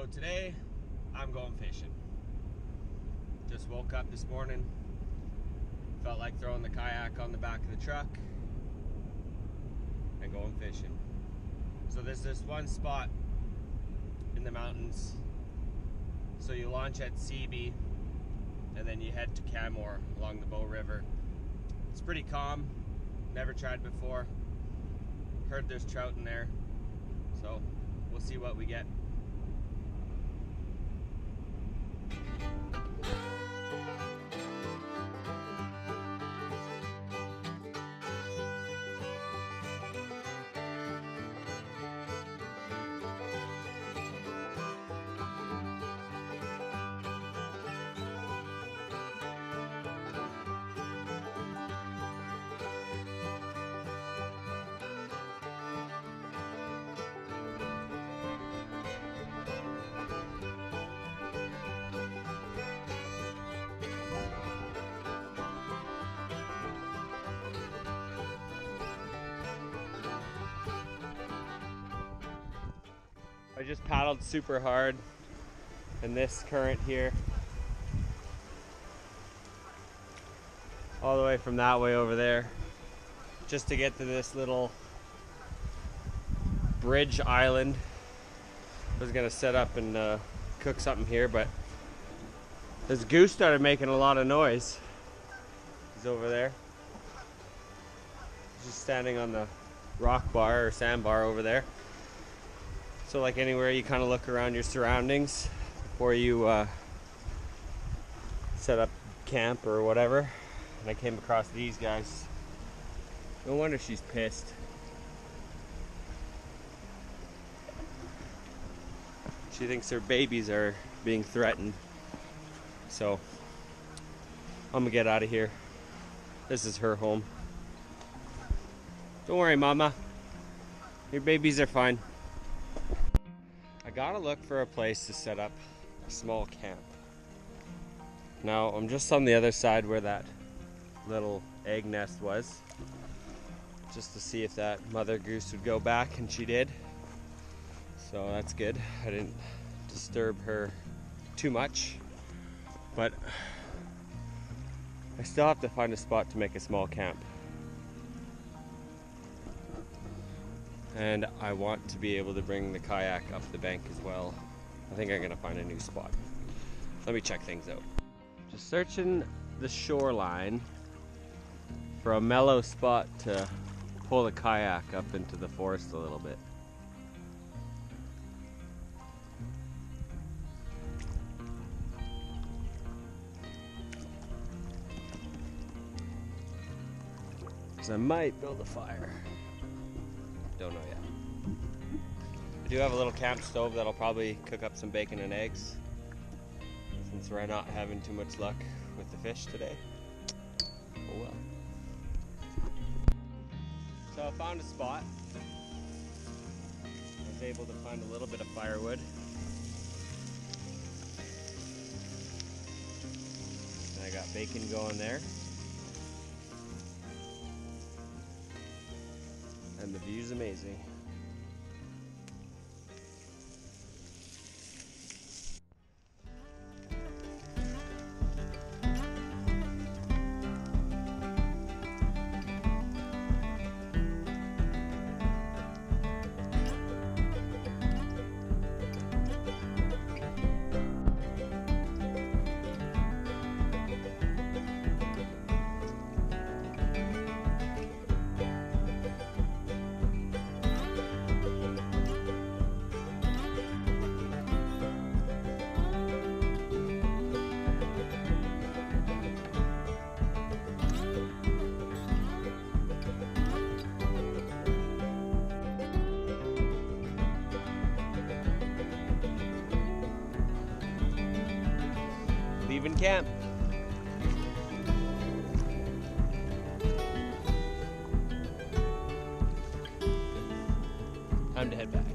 So today I'm going fishing. Just woke up this morning, felt like throwing the kayak on the back of the truck and going fishing. So there's this one spot in the mountains. So you launch at Seabee and then you head to Canmore along the Bow River. It's pretty calm, never tried before. Heard there's trout in there, so we'll see what we get. I just paddled super hard in this current here, all the way from that way over there, just to get to this little bridge island. I was gonna set up and cook something here, but this goose started making a lot of noise. He's over there. He's just standing on the rock bar or sandbar over there. So like anywhere, you kind of look around your surroundings before you set up camp or whatever. And I came across these guys. No wonder she's pissed. She thinks her babies are being threatened. So I'm gonna get out of here. This is her home. Don't worry, Mama. Your babies are fine. I gotta look for a place to set up a small camp. Now, I'm just on the other side where that little egg nest was, just to see if that mother goose would go back, and she did. So that's good. I didn't disturb her too much, but I still have to find a spot to make a small camp. And I want to be able to bring the kayak up the bank as well. I think I'm gonna find a new spot. Let me check things out. Just searching the shoreline for a mellow spot to pull the kayak up into the forest a little bit. Because I might build a fire. Don't know yet. I do have a little camp stove that'll probably cook up some bacon and eggs, since we're not having too much luck with the fish today. Oh well. So I found a spot. I was able to find a little bit of firewood. And I got bacon going there. And the view's amazing. Leaving camp. Time to head back.